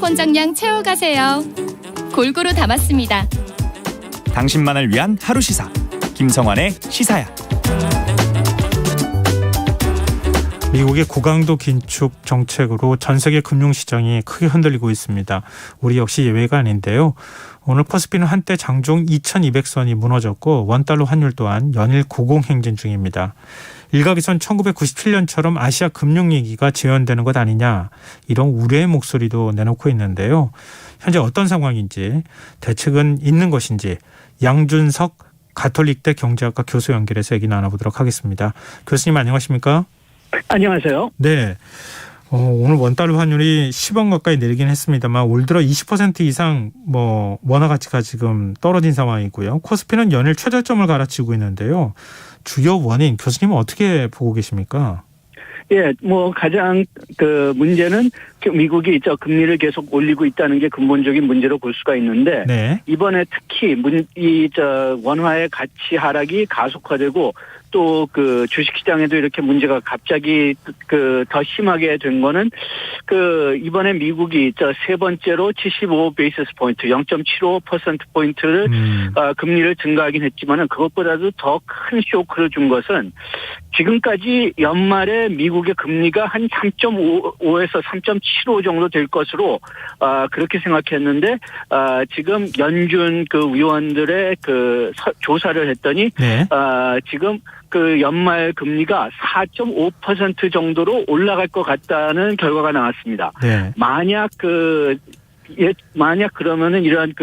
혼정량 채워가세요. 골고루 담았습니다. 당신만을 위한 하루 시사 김성환의 시사야. 미국의 고강도 긴축 정책으로 전 세계 금융시장이 크게 흔들리고 있습니다. 우리 역시 예외가 아닌데요. 오늘 코스피는 한때 장중 2200선이 무너졌고 원달러 환율 또한 연일 고공행진 중입니다. 일각에선 1997년처럼 아시아 금융위기가 재현되는 것 아니냐 이런 우려의 목소리도 내놓고 있는데요. 현재 어떤 상황인지 대책은 있는 것인지 양준석 가톨릭대 경제학과 교수 연결해서 얘기 나눠보도록 하겠습니다. 교수님 안녕하십니까? 안녕하세요. 네. 오늘 원달러 환율이 10원 가까이 내리긴 했습니다만 올 들어 20% 이상 원화 가치가 지금 떨어진 상황이고요. 코스피는 연일 최저점을 갈아치고 있는데요. 주요 원인 교수님은 어떻게 보고 계십니까? 예, 가장 문제는 미국이 금리를 계속 올리고 있다는 게 근본적인 문제로 볼 수가 있는데 네. 이번에 특히 원화의 가치 하락이 가속화되고 또 주식시장에도 이렇게 문제가 갑자기 더 심하게 된 거는 이번에 미국이 세 번째로 75 베이시스 포인트 0.75% 포인트를 금리를 증가하긴 했지만은 그것보다도 더 큰 쇼크를 준 것은 지금까지 연말에 미국의 금리가 한 3.5에서 3.75 정도 될 것으로 그렇게 생각했는데 지금 연준 위원들의 조사를 했더니 네. 지금 연말 금리가 4.5% 정도로 올라갈 것 같다는 결과가 나왔습니다. 네. 만약 그러면은 이러한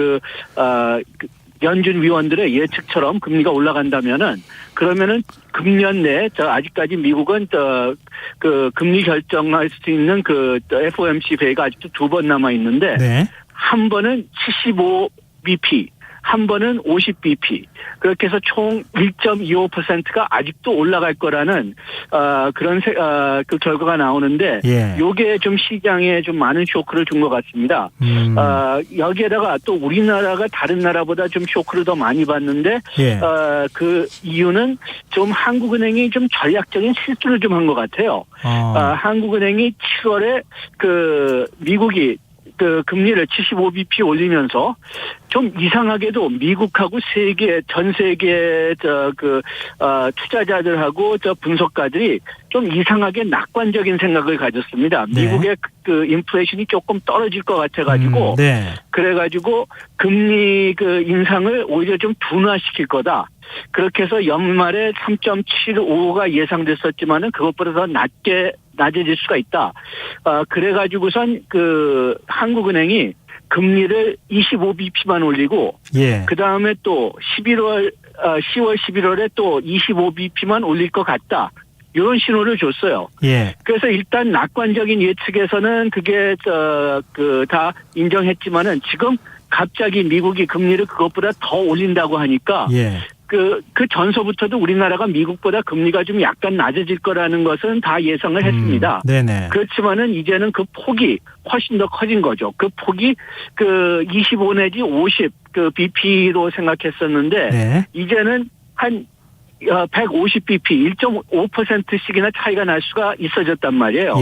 연준 위원들의 예측처럼 금리가 올라간다면은 그러면은 금년 내 아직까지 미국은 금리 결정할 수 있는 FOMC 회의가 아직도 2번 남아 있는데 네. 한 번은 75bp, 한 번은 50bp 그렇게 해서 총 1.25%가 아직도 올라갈 거라는 그런 결과가 나오는데 이게 좀 시장에 좀 많은 쇼크를 준 것 같습니다. 여기에다가 또 우리나라가 다른 나라보다 좀 쇼크를 더 많이 받는데 그 이유는 좀 한국은행이 좀 전략적인 실수를 좀 한 것 같아요. 한국은행이 7월에 미국이 금리를 75bp 올리면서 좀 이상하게도 미국하고 전 세계 투자자들하고 분석가들이 좀 이상하게 낙관적인 생각을 가졌습니다. 네. 미국의 인플레이션이 조금 떨어질 것 같아가지고 네. 그래가지고 금리 인상을 오히려 좀 둔화시킬 거다. 그렇게 해서 연말에 3.75가 예상됐었지만은 그것보다 더 낮아질 수가 있다. 그래가지고선 한국은행이 금리를 25bp만 올리고 그 다음에 또 10월, 11월에 또 25bp만 올릴 것 같다. 이런 신호를 줬어요. 그래서 일단 낙관적인 예측에서는 그게 다 인정했지만은 지금 갑자기 미국이 금리를 그것보다 더 올린다고 하니까 그 전서부터도 우리나라가 미국보다 금리가 좀 약간 낮아질 거라는 것은 다 예상을 했습니다. 네네. 그렇지만은 이제는 그 폭이 훨씬 더 커진 거죠. 그 폭이 25 내지 50 BP로 생각했었는데 이제는 한 150bp, 1.5%씩이나 차이가 날 수가 있어졌단 말이에요.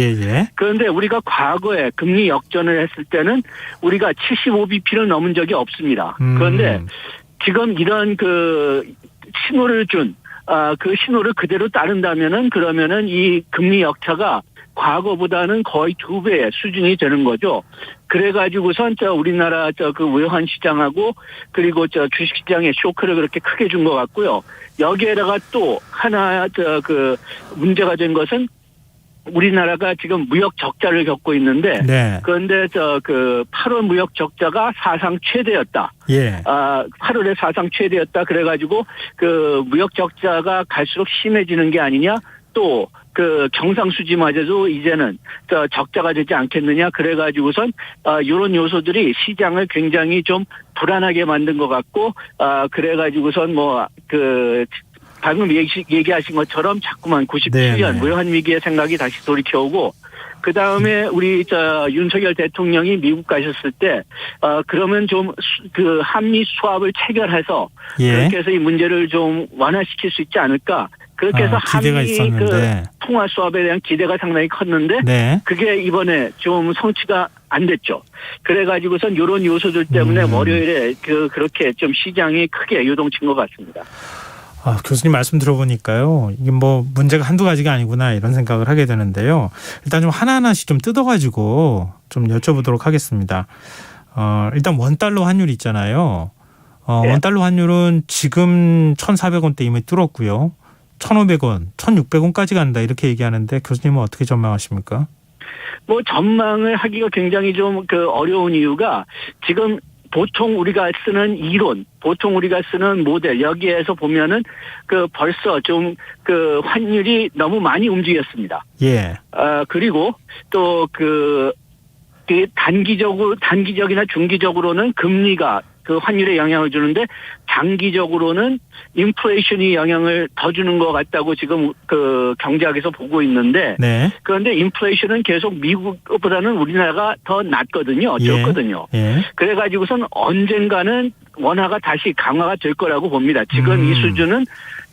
그런데 우리가 과거에 금리 역전을 했을 때는 우리가 75bp를 넘은 적이 없습니다. 그런데 지금 이런 신호를 준, 신호를 그대로 따른다면은 그러면은 이 금리 역차가 과거보다는 거의 2배의 수준이 되는 거죠. 그래가지고선 우리나라 외환 시장하고 그리고 주식시장의 쇼크를 그렇게 크게 준 것 같고요. 여기에다가 또 하나 문제가 된 것은 우리나라가 지금 무역 적자를 겪고 있는데 그런데 8월 무역 적자가 사상 최대였다. 8월에 사상 최대였다. 그래가지고 무역 적자가 갈수록 심해지는 게 아니냐. 또 경상수지마저도 이제는 적자가 되지 않겠느냐. 그래가지고선 이런 요소들이 시장을 굉장히 좀 불안하게 만든 것 같고 그래가지고선 방금 얘기하신 것처럼 자꾸만 97년 외환 위기의 생각이 다시 돌이켜오고 그 다음에 우리 윤석열 대통령이 미국 가셨을 때 그러면 좀 한미 수합을 체결해서 그렇게 해서 이 문제를 좀 완화시킬 수 있지 않을까 그렇게 해서 기대가 한미 있었는데. 그 통화 수합에 대한 기대가 상당히 컸는데 네. 그게 이번에 좀 성취가 안 됐죠. 그래가지고선 이런 요소들 때문에 월요일에 그렇게 좀 시장이 크게 요동친 것 같습니다. 교수님 말씀 들어보니까요. 이게 뭐 문제가 한두 가지가 아니구나 이런 생각을 하게 되는데요. 일단 좀 하나하나씩 좀 뜯어가지고 좀 여쭤보도록 하겠습니다. 일단 원달러 환율 있잖아요. 네. 원달러 환율은 지금 1,400원대 이미 뚫었고요. 1,500원, 1,600원까지 간다 이렇게 얘기하는데 교수님은 어떻게 전망하십니까? 뭐 전망을 하기가 굉장히 좀 어려운 이유가 지금 보통 우리가 쓰는 이론, 보통 우리가 쓰는 모델 여기에서 보면은 벌써 좀 환율이 너무 많이 움직였습니다. 예. 그리고 또 단기적이나 중기적으로는 금리가 환율에 영향을 주는데 장기적으로는 인플레이션이 영향을 더 주는 것 같다고 지금 경제학에서 보고 있는데 네. 그런데 인플레이션은 계속 미국보다는 우리나라가 더 낮거든요. 적거든요. 예. 그래가지고선 언젠가는 원화가 다시 강화가 될 거라고 봅니다. 지금 이 수준은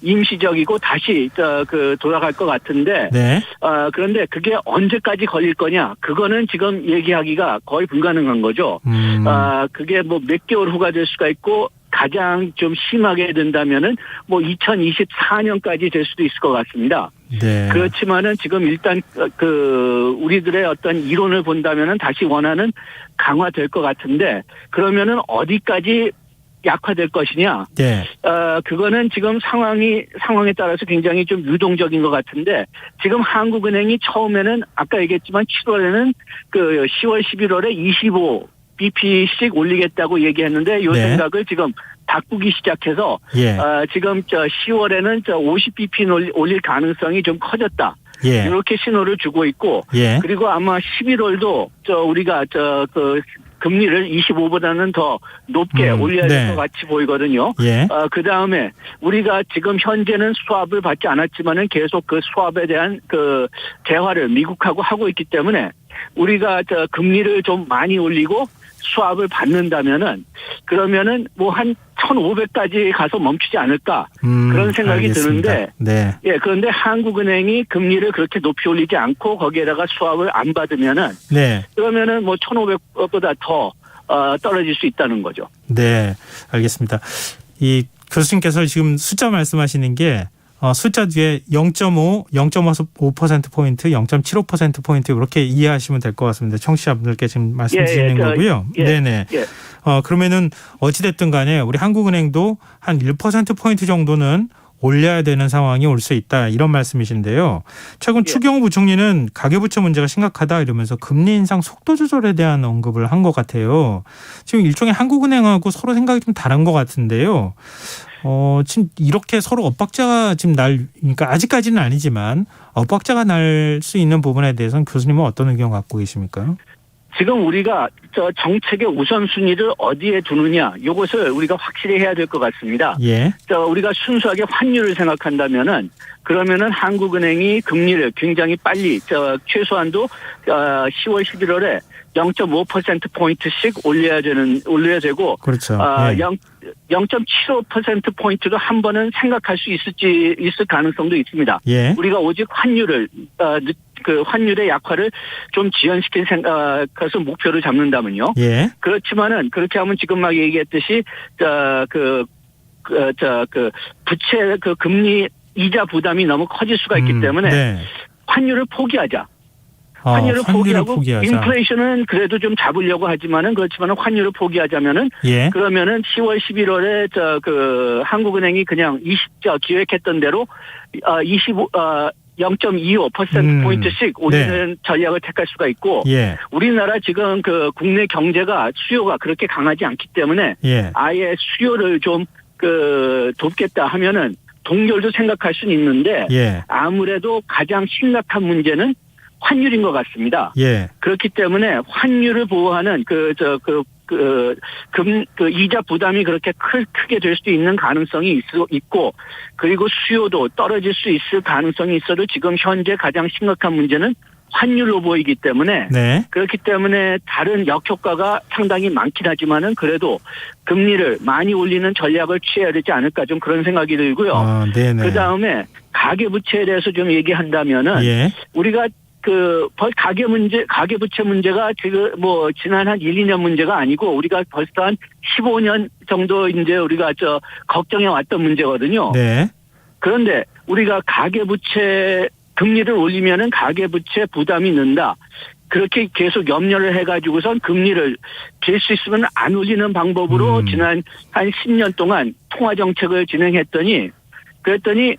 임시적이고 다시 돌아갈 것 같은데 네. 그런데 그게 언제까지 걸릴 거냐 그거는 지금 얘기하기가 거의 불가능한 거죠. 그게 뭐 몇 개월 후가 될 수가 있고 가장 좀 심하게 된다면은 뭐 2024년까지 될 수도 있을 것 같습니다. 네. 그렇지만은 지금 일단 우리들의 어떤 이론을 본다면은 다시 원화는 강화될 것 같은데 그러면은 어디까지 약화될 것이냐. 네. 그거는 지금 상황에 따라서 굉장히 좀 유동적인 것 같은데 지금 한국은행이 처음에는 아까 얘기했지만 7월에는 10월 11월에 25 BP씩 올리겠다고 얘기했는데 요 네. 생각을 지금 바꾸기 시작해서 예. 지금 10월에는 50bp 올릴 가능성이 좀 커졌다. 예. 이렇게 신호를 주고 있고 예. 그리고 아마 11월도 우리가 금리를 25보다는 더 높게 올려야 될 것 같이 보이거든요. 예. 그다음에 우리가 지금 현재는 수합을 받지 않았지만은 계속 수합에 대한 대화를 미국하고 하고 있기 때문에 우리가 금리를 좀 많이 올리고 수합을 받는다면은 그러면은 뭐 한 1,500까지 가서 멈추지 않을까 그런 생각이 알겠습니다. 드는데 네. 예 그런데 한국은행이 금리를 그렇게 높이 올리지 않고 거기에다가 수합을 안 받으면은 네. 그러면은 뭐 1,500보다 더 떨어질 수 있다는 거죠. 네, 알겠습니다. 이 교수님께서 지금 숫자 말씀하시는 게 숫자 뒤에 0.5, 0.5%포인트, 0.75%포인트 이렇게 이해하시면 될 것 같습니다. 청취자분들께 지금 말씀드리는 거고요. 네네. 예. 그러면은 어찌됐든 간에 우리 한국은행도 한 1%포인트 정도는 올려야 되는 상황이 올 수 있다 이런 말씀이신데요. 최근 추경호 부총리는 가계부채 문제가 심각하다 이러면서 금리 인상 속도 조절에 대한 언급을 한 것 같아요. 지금 일종의 한국은행하고 서로 생각이 좀 다른 것 같은데요. 지금 이렇게 서로 엇박자가 지금 그러니까 아직까지는 아니지만 엇박자가 날 수 있는 부분에 대해서는 교수님은 어떤 의견 갖고 계십니까? 지금 우리가 정책의 우선순위를 어디에 두느냐 이것을 우리가 확실히 해야 될 것 같습니다. 예. 우리가 순수하게 환율을 생각한다면은 그러면은 한국은행이 금리를 굉장히 빨리 최소한도 10월 11월에 0.5%포인트씩 올려야 되고 그렇죠. 0.75%포인트도 한 번은 생각할 수 있을 가능성도 있습니다. 예. 우리가 오직 환율을 환율의 약화를 좀 지연시킨 것을 목표를 잡는다면요. 예. 그렇지만은 그렇게 하면 지금 막 얘기했듯이 부채 금리 이자 부담이 너무 커질 수가 있기 때문에 네. 환율을 포기하자. 환율을 포기하고 포기하자. 인플레이션은 그래도 좀 잡으려고 하지만은 그렇지만은 환율을 포기하자면은 예. 그러면은 10월 11월에 한국은행이 그냥 기획했던 대로 0.25%포인트씩 올리는 전략을 택할 수가 있고 예. 우리나라 지금 국내 경제가 수요가 그렇게 강하지 않기 때문에 예. 아예 수요를 좀 돕겠다 하면은 동결도 생각할 수는 있는데 예. 아무래도 가장 심각한 문제는 환율인 것 같습니다. 예. 그렇기 때문에 환율을 보호하는 이자 부담이 그렇게 크게 될 수도 있는 가능성이 있고 그리고 수요도 떨어질 수 있을 가능성이 있어도 지금 현재 가장 심각한 문제는 환율로 보이기 때문에 네. 그렇기 때문에 다른 역효과가 상당히 많긴 하지만은 그래도 금리를 많이 올리는 전략을 취해야 되지 않을까 좀 그런 생각이 들고요. 네네. 그다음에 가계부채에 대해서 좀 얘기한다면은 예. 우리가 가계부채 문제가 지금 지난 한 1, 2년 문제가 아니고 우리가 벌써 한 15년 정도 이제 우리가 걱정해 왔던 문제거든요. 네. 그런데 우리가 가계부채 금리를 올리면은 가계부채 부담이 는다. 그렇게 계속 염려를 해가지고선 금리를 될 수 있으면 안 올리는 방법으로 지난 한 10년 동안 통화정책을 진행했더니 그랬더니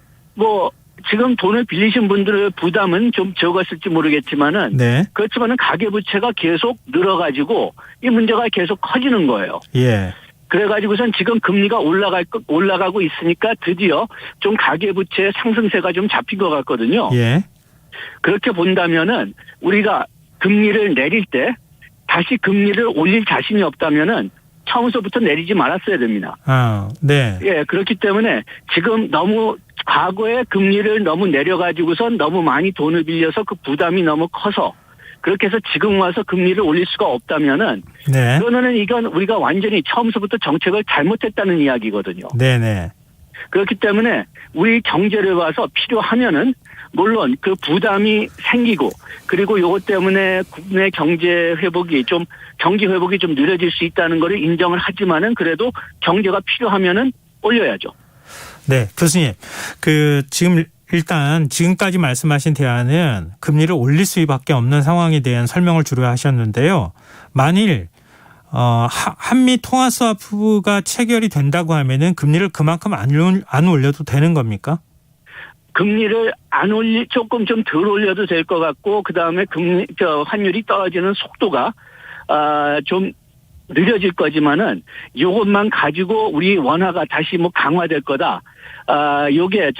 지금 돈을 빌리신 분들의 부담은 좀 적었을지 모르겠지만은 네. 그렇지만은 가계부채가 계속 늘어가지고 이 문제가 계속 커지는 거예요. 예. 그래가지고선 지금 금리가 올라가고 있으니까 드디어 좀 가계부채의 상승세가 좀 잡힌 것 같거든요. 예. 그렇게 본다면은 우리가 금리를 내릴 때 다시 금리를 올릴 자신이 없다면은 처음부터 내리지 말았어야 됩니다. 네. 예, 그렇기 때문에 지금 너무 과거에 금리를 너무 내려가지고선 너무 많이 돈을 빌려서 그 부담이 너무 커서 그렇게 해서 지금 와서 금리를 올릴 수가 없다면은 네. 그러면은 이건 우리가 완전히 처음부터 정책을 잘못했다는 이야기거든요. 네네. 그렇기 때문에 우리 경제를 봐서 필요하면은 물론 그 부담이 생기고 그리고 요것 때문에 국내 경제 회복이 좀 느려질 수 있다는 거를 인정을 하지만은 그래도 경제가 필요하면은 올려야죠. 네, 교수님. 지금 일단 지금까지 말씀하신 대안은 금리를 올릴 수밖에 없는 상황에 대한 설명을 주로 하셨는데요. 만일 한미 통화 스와프가 체결이 된다고 하면은 금리를 그만큼 안 올려도 되는 겁니까? 금리를 조금 좀 덜 올려도 될 것 같고, 그 다음에 환율이 떨어지는 속도가, 좀 느려질 거지만은, 요것만 가지고 우리 원화가 다시 강화될 거다. 요게,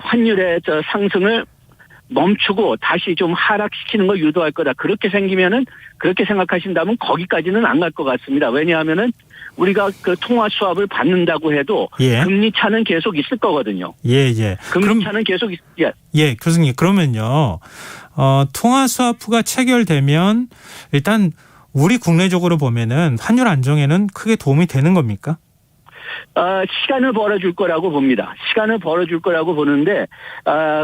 환율의 상승을 멈추고 다시 좀 하락시키는 걸 유도할 거다. 그렇게 생각하신다면 거기까지는 안 갈 것 같습니다. 왜냐하면은 우리가 통화 수합을 받는다고 해도 예. 금리 차는 계속 있을 거거든요. 예. 금리 차는 계속 예, 교수님. 그러면요. 통화 스와프가 체결되면 일단 우리 국내적으로 보면은 환율 안정에는 크게 도움이 되는 겁니까? 시간을 벌어줄 거라고 봅니다. 시간을 벌어줄 거라고 보는데,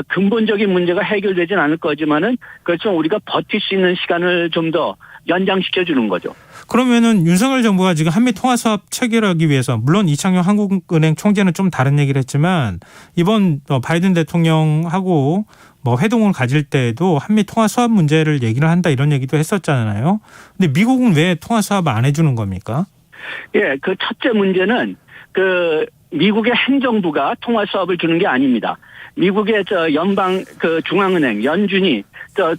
근본적인 문제가 해결되진 않을 거지만은, 그렇죠. 우리가 버틸 수 있는 시간을 좀 더 연장시켜주는 거죠. 그러면은 윤석열 정부가 지금 한미 통화 수합 체결하기 위해서, 물론 이창용 한국은행 총재는 좀 다른 얘기를 했지만, 이번 바이든 대통령하고 회동을 가질 때에도 한미 통화 수합 문제를 얘기를 한다 이런 얘기도 했었잖아요. 근데 미국은 왜 통화 수합을 안 해주는 겁니까? 예, 그 첫째 문제는 미국의 행정부가 통화 수합을 주는 게 아닙니다. 미국의 연방 중앙은행 연준이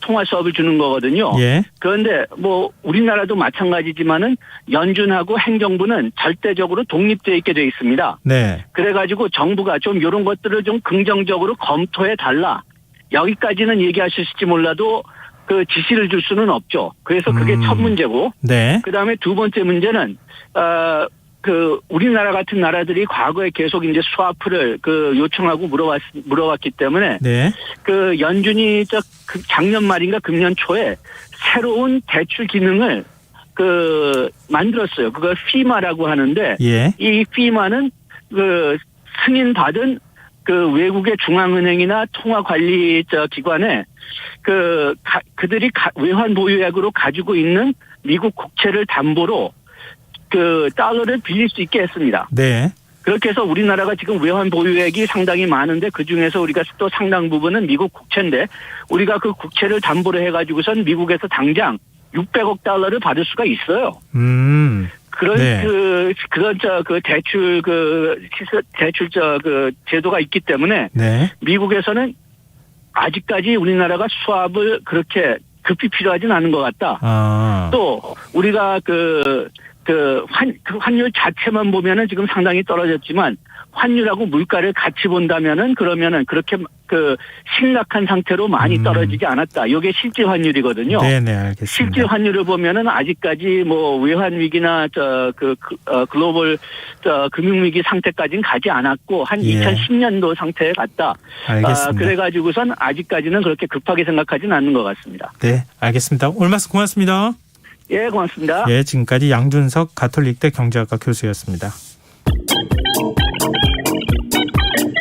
통화 수합을 주는 거거든요. 예. 그런데 우리나라도 마찬가지지만은 연준하고 행정부는 절대적으로 독립되어 있게 돼 있습니다. 네. 그래가지고 정부가 좀 이런 것들을 좀 긍정적으로 검토해 달라. 여기까지는 얘기할 수 있을지 몰라도 지시를 줄 수는 없죠. 그래서 그게 첫 문제고. 네. 그 다음에 두 번째 문제는 우리나라 같은 나라들이 과거에 계속 이제 스와프를 요청하고 물어왔기 때문에 네. 연준이 작년 말인가 금년 초에 새로운 대출 기능을 만들었어요. 그걸 피마라고 하는데 예. 이 피마는 승인받은 외국의 중앙은행이나 통화관리 기관에 그들이 외환 보유액으로 가지고 있는 미국 국채를 담보로 달러를 빌릴 수 있게 했습니다. 네. 그렇게 해서 우리나라가 지금 외환 보유액이 상당히 많은데 그중에서 우리가 또 상당 부분은 미국 국채인데 우리가 그 국채를 담보로 해가지고선 미국에서 당장 600억 달러를 받을 수가 있어요. 그런 네. 대출 제도가 있기 때문에 네. 미국에서는 아직까지 우리나라가 수합을 그렇게 급히 필요하진 않은 것 같다. 또 우리가 환율 자체만 보면은 지금 상당히 떨어졌지만 환율하고 물가를 같이 본다면은 그러면은 그렇게 그 심각한 상태로 많이 떨어지지 않았다. 이게 실질 환율이거든요. 네네, 알겠습니다. 실질 환율을 보면은 아직까지 뭐 외환 위기나 글로벌 금융 위기 상태까지는 가지 않았고 한 2010년도 상태에 갔다. 알겠습니다. 그래가지고선 아직까지는 그렇게 급하게 생각하지는 않는 것 같습니다. 네, 알겠습니다. 오늘 말씀 고맙습니다. 예, 고맙습니다. 예, 지금까지 양준석 가톨릭대 경제학과 교수였습니다.